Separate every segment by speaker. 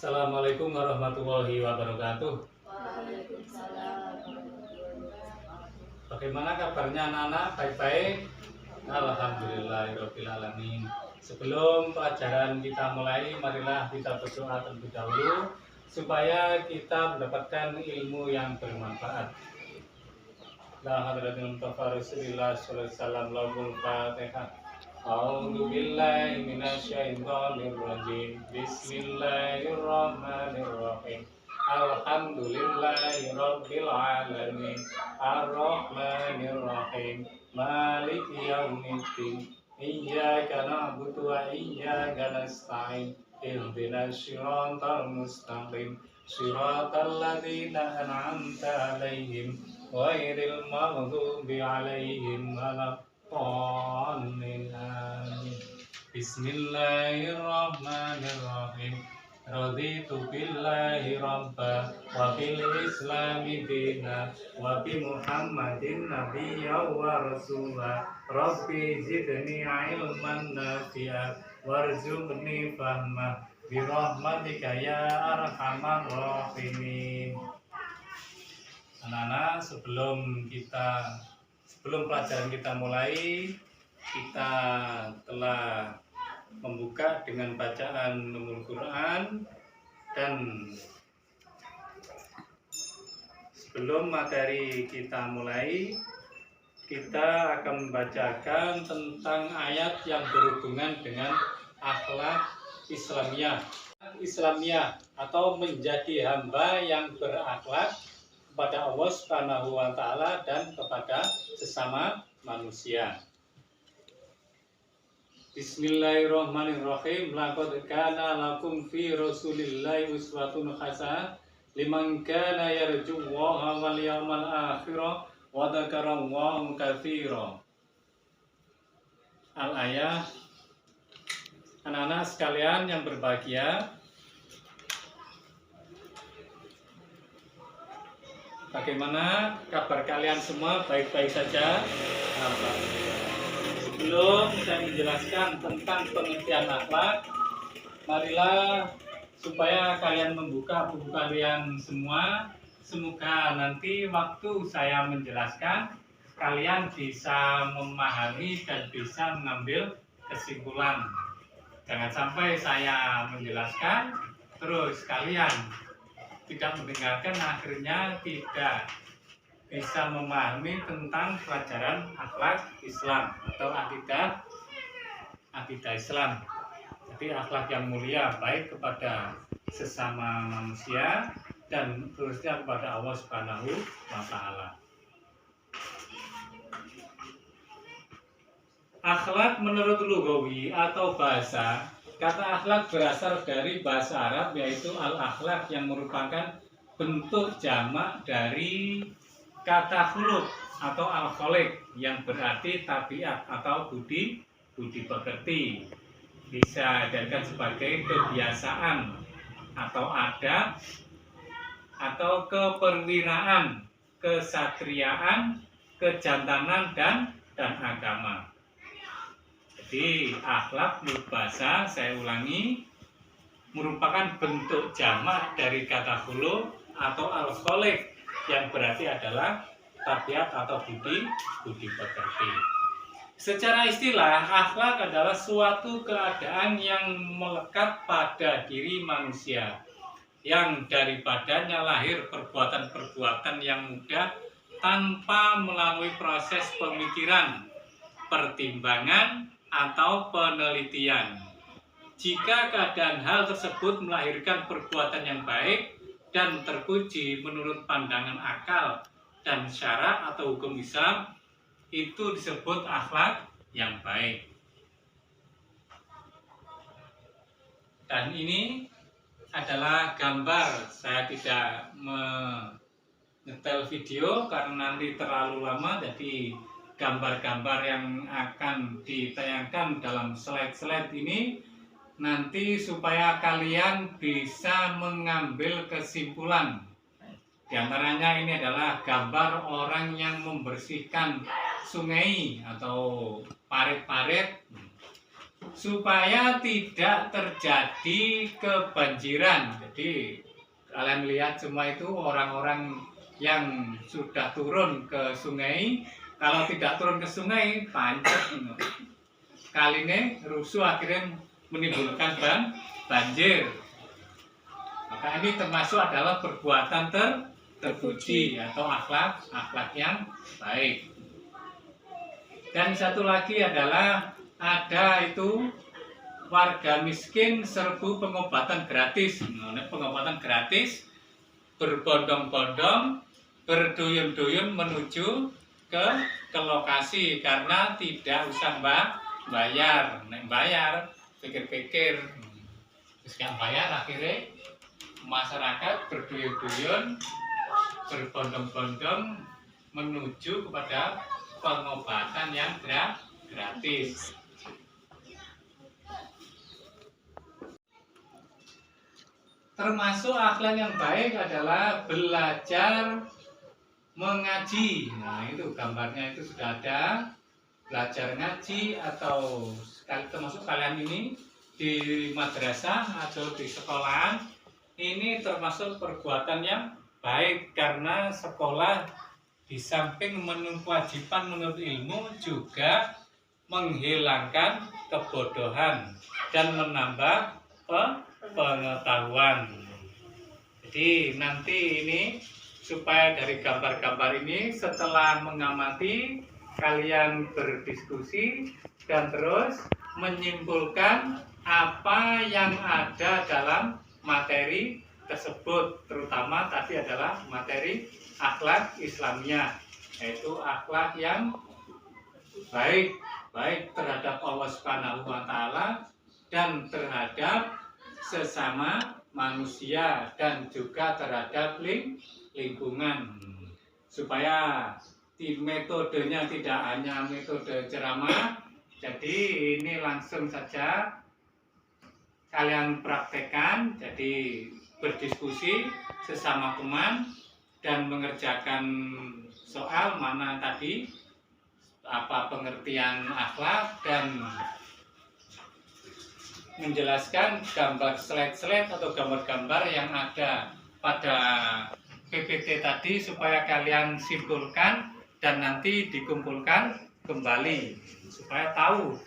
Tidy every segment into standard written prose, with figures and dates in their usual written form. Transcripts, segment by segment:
Speaker 1: Assalamualaikum warahmatullahi wabarakatuh.
Speaker 2: Waalaikumsalam.
Speaker 1: Bagaimana kabarnya anak-anak? Baik-baik? Alhamdulillahirabbil alamin. Sebelum pelajaran kita mulai, marilah kita berdoa terlebih dahulu supaya kita mendapatkan ilmu yang bermanfaat. La hadratil Mustafa Rasulillah sallallahu alaihi wasallam lahul Fatihah. A'udzu billahi minasyaitonir rajim. Bismillahirrahmanirrahim. Alhamdulillahi rabbil alamin. Ar-Rahmanir-Rahim. Maliki yaumiddin. Iyyaka na'budu wa iyyaka nasta'in. Ihdinas siratal mustaqim. Siratal ladzina an'amta 'alaihim ghairil maghdubi 'alaihim waladdallin. Amin. Bismillahirrahmanirrahim. Raditu billahi rabba wa bil islami dina wa bi Muhammadin nabiyya wa rasula. Rabbi zidni ilman nafi'a warzuqni fahma bi rahmatika ya arhamar rahimin. Anak-anak, sebelum pelajaran kita mulai, kita telah membuka dengan bacaan Ummul Quran, dan sebelum materi kita mulai, kita akan membacakan tentang ayat yang berhubungan dengan akhlak Islamiyah atau menjadi hamba yang berakhlak kepada Allah Subhanahu wa taala dan kepada sesama manusia. Bismillahirrahmanirrahim. Laqad kana lakum fi Rasulillahi uswatun hasanah liman kana yarjullaha wal yawmal akhir wa dzakarallaha katsiran. Al-ayah. Anak-anak sekalian yang berbahagia, bagaimana kabar kalian semua? Baik-baik saja? Sebelum saya menjelaskan tentang pengertian akhlak, marilah supaya kalian membuka buku kalian semua. Semoga nanti waktu saya menjelaskan, kalian bisa memahami dan bisa mengambil kesimpulan. Jangan sampai saya menjelaskan, terus kalian tidak mendengarkan, akhirnya tidak bisa memahami tentang pelajaran akhlak Islam atau akidah Islam. Jadi akhlak yang mulia baik kepada sesama manusia dan terusnya kepada Allah Subhanahu wa taala. Akhlak menurut lughawi atau bahasa, kata akhlak berasal dari bahasa Arab yaitu al-akhlak yang merupakan bentuk jamak dari kata khuluq atau al-khaliq yang berarti tabiat atau budi pekerti. Bisa dijadikan sebagai kebiasaan atau adab atau keperwiraan, kesatriaan, kejantanan dan agama. Jadi akhlak menurut bahasa, saya ulangi, merupakan bentuk jamak dari kata khuluq atau al-khaliq yang berarti adalah tabiat atau budi pekerti. Secara istilah, akhlak adalah suatu keadaan yang melekat pada diri manusia, yang daripadanya lahir perbuatan-perbuatan yang mudah tanpa melalui proses pemikiran, pertimbangan, atau penelitian. Jika keadaan hal tersebut melahirkan perbuatan yang baik dan terpuji menurut pandangan akal dan syarak atau hukum Islam, itu disebut akhlak yang baik. Dan ini adalah gambar, saya tidak menyetel video karena nanti terlalu lama, jadi gambar-gambar yang akan ditayangkan dalam slide-slide ini nanti supaya kalian bisa mengambil kesimpulan. Di antaranya ini adalah gambar orang yang membersihkan sungai atau parit-parit supaya tidak terjadi kebanjiran. Jadi kalian lihat semua itu orang-orang yang sudah turun ke sungai, kalau tidak turun ke sungai pancet. Kali ini rusuh akhirnya menimbulkan banjir. Maka ini termasuk adalah perbuatan terpuji atau akhlak yang baik. Dan satu lagi adalah ada itu warga miskin serbu pengobatan gratis. Pengobatan gratis berbondong-bondong, berduyun-duyun menuju ke lokasi karena tidak usah bayar. Nek bayar, pikir-pikir, terus gak bayar akhirnya masyarakat berduyun-duyun, berbondong-bondong menuju kepada pengobatan yang gratis. Termasuk akhlak yang baik adalah belajar mengaji. Nah, itu gambarnya itu sudah ada. Belajar ngaji atau termasuk kalian ini di madrasah atau di sekolahan, ini termasuk perbuatan yang baik karena sekolah di samping kewajiban menuntut ilmu juga menghilangkan kebodohan dan menambah pengetahuan. Jadi nanti ini supaya dari gambar-gambar ini setelah mengamati kalian berdiskusi dan terus menyimpulkan apa yang ada dalam materi tersebut, terutama tadi adalah materi akhlak Islamiyah, yaitu akhlak yang baik terhadap Allah Subhanahu wa taala dan terhadap sesama manusia dan juga terhadap lingkungan, supaya metodenya tidak hanya metode ceramah. Jadi ini langsung saja kalian praktekkan, jadi berdiskusi sesama teman dan mengerjakan soal mana tadi apa pengertian akhlak dan menjelaskan gambar slide-slide atau gambar-gambar yang ada pada PPT tadi supaya kalian simpulkan dan nanti dikumpulkan kembali supaya tahu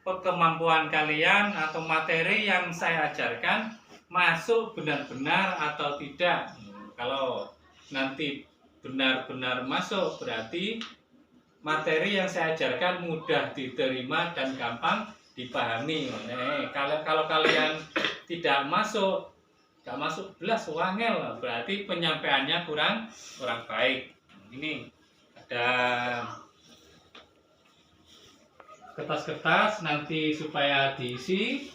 Speaker 1: kemampuan kalian atau materi yang saya ajarkan masuk benar-benar atau tidak. Kalau nanti benar-benar masuk berarti materi yang saya ajarkan mudah diterima dan gampang dipahami. Kalau kalian tidak masuk belas wangel, berarti penyampaiannya kurang baik. Ini ada kertas-kertas nanti supaya diisi,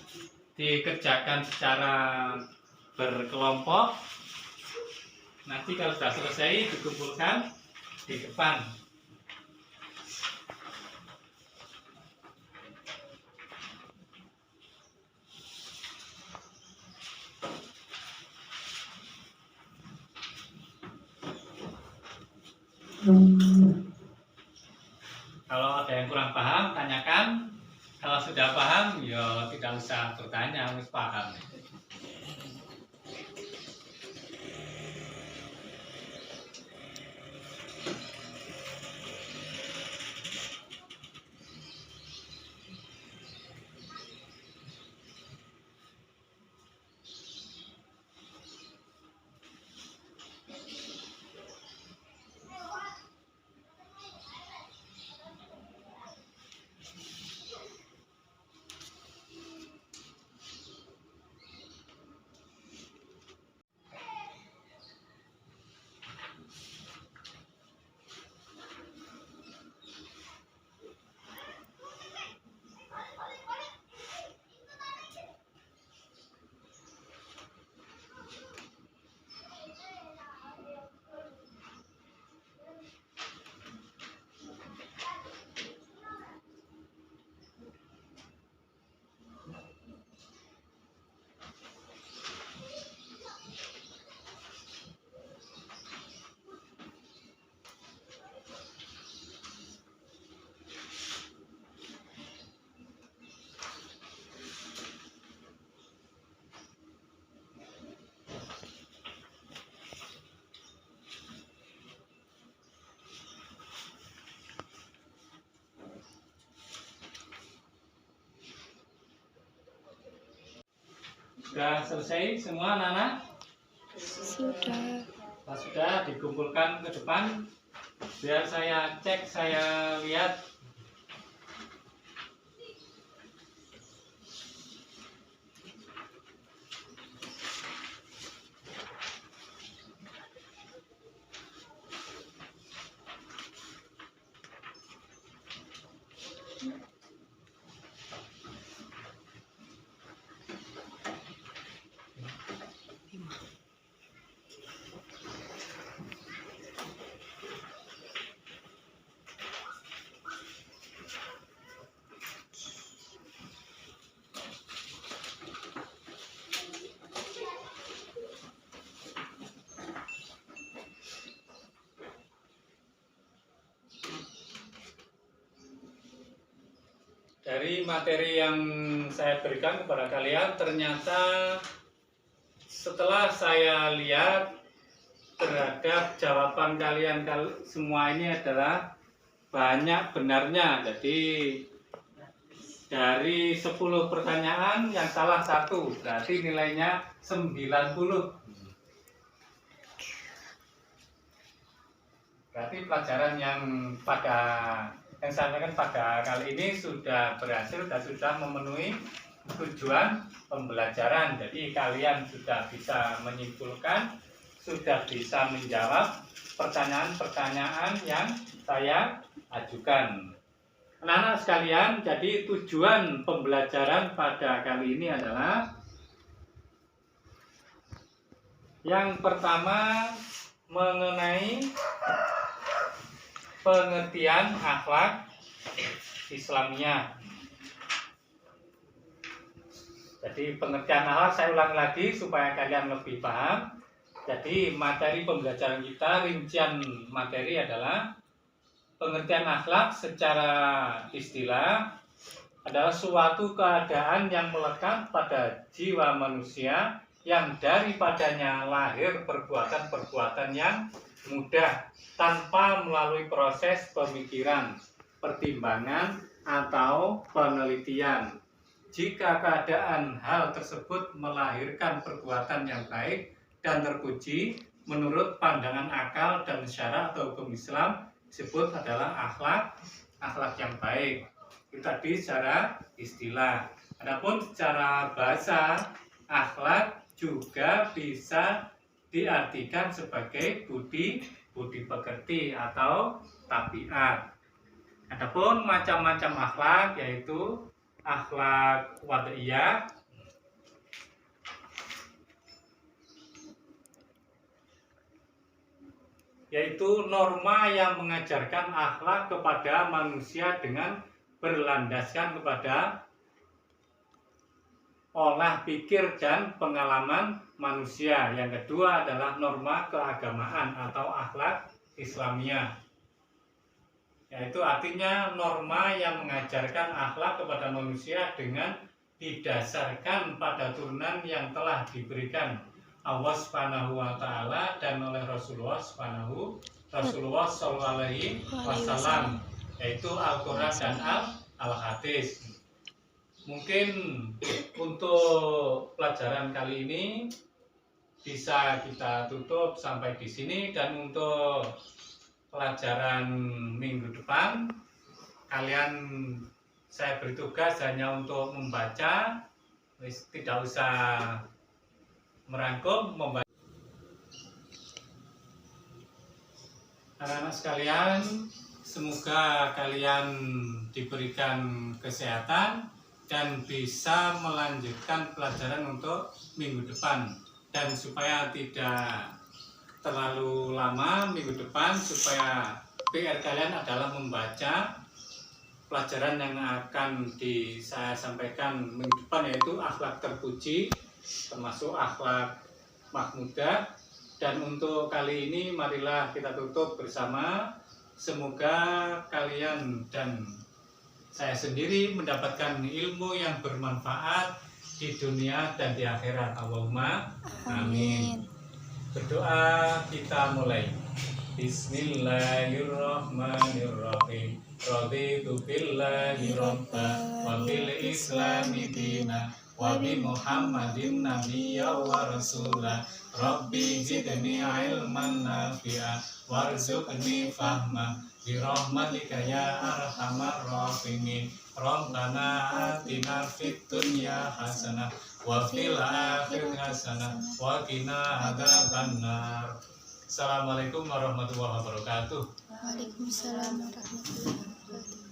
Speaker 1: dikerjakan secara berkelompok. Nanti kalau sudah selesai dikumpulkan di depan. Kalau ada yang kurang paham, tanyakan. Kalau sudah paham, ya tidak usah bertanya, harus paham. Sudah selesai semua anak-anak?
Speaker 2: Sudah.
Speaker 1: Nah, sudah dikumpulkan ke depan. Biar saya cek, saya lihat. Dari materi yang saya berikan kepada kalian, ternyata setelah saya lihat terhadap jawaban kalian semua ini adalah banyak benarnya. Jadi dari 10 pertanyaan yang salah 1, berarti nilainya 90. Berarti pelajaran yang sampaikan pada kali ini sudah berhasil dan sudah memenuhi tujuan pembelajaran. Jadi kalian sudah bisa menyimpulkan, sudah bisa menjawab pertanyaan-pertanyaan yang saya ajukan. Anak-anak sekalian, jadi tujuan pembelajaran pada kali ini adalah yang pertama mengenai pengertian akhlak Islamiyah. Jadi pengertian akhlak saya ulangi lagi supaya kalian lebih paham. Jadi materi pembelajaran kita, rincian materi adalah pengertian akhlak secara istilah adalah suatu keadaan yang melekat pada jiwa manusia yang daripadanya lahir perbuatan-perbuatan yang mudah tanpa melalui proses pemikiran, pertimbangan, atau penelitian. Jika keadaan hal tersebut melahirkan perbuatan yang baik dan terpuji menurut pandangan akal dan syara atau hukum Islam, disebut adalah akhlak yang baik. Itu tadi secara istilah. Adapun secara bahasa, akhlak juga bisa diartikan sebagai budi pekerti atau tabiat. Adapun macam-macam akhlak yaitu akhlak wad'iyah, yaitu norma yang mengajarkan akhlak kepada manusia dengan berlandaskan kepada olah pikir dan pengalaman manusia. Yang kedua adalah norma keagamaan atau akhlak Islamiyah, yaitu artinya norma yang mengajarkan akhlak kepada manusia dengan didasarkan pada turunan yang telah diberikan Allah Subhanahu wa taala dan oleh Rasulullah Sallallahu Alaihi Wasallam, yaitu Al-Qur'an dan Al-Hadis. Mungkin untuk pelajaran kali ini bisa kita tutup sampai di sini, dan untuk pelajaran minggu depan kalian saya beri tugas hanya untuk membaca, tidak usah merangkum, membaca. Anak-anak sekalian, semoga kalian diberikan kesehatan dan bisa melanjutkan pelajaran untuk minggu depan, dan supaya tidak terlalu lama minggu depan, supaya PR kalian adalah membaca pelajaran yang akan saya sampaikan minggu depan, yaitu akhlak terpuji, termasuk akhlak mahmudah. Dan untuk kali ini marilah kita tutup bersama. Semoga kalian dan saya sendiri mendapatkan ilmu yang bermanfaat di dunia dan di akhirat. Allahumma amin. Berdoa kita mulai. Bismillahirrahmanirrahim. raditu billahi robba wa bil islami dina wa bi Muhammadin nabiyya wa rasula. Rabbi zidni ilman nafi'a warzuqni fahma bi rahmatika ya arhamar rahimin. Rabbana atina fid dunya hasanah wa fil akhirati hasanah wa qina adzabannar. Assalamualaikum warahmatullahi wabarakatuh.
Speaker 2: Waalaikumsalam warahmatullahi wabarakatuh.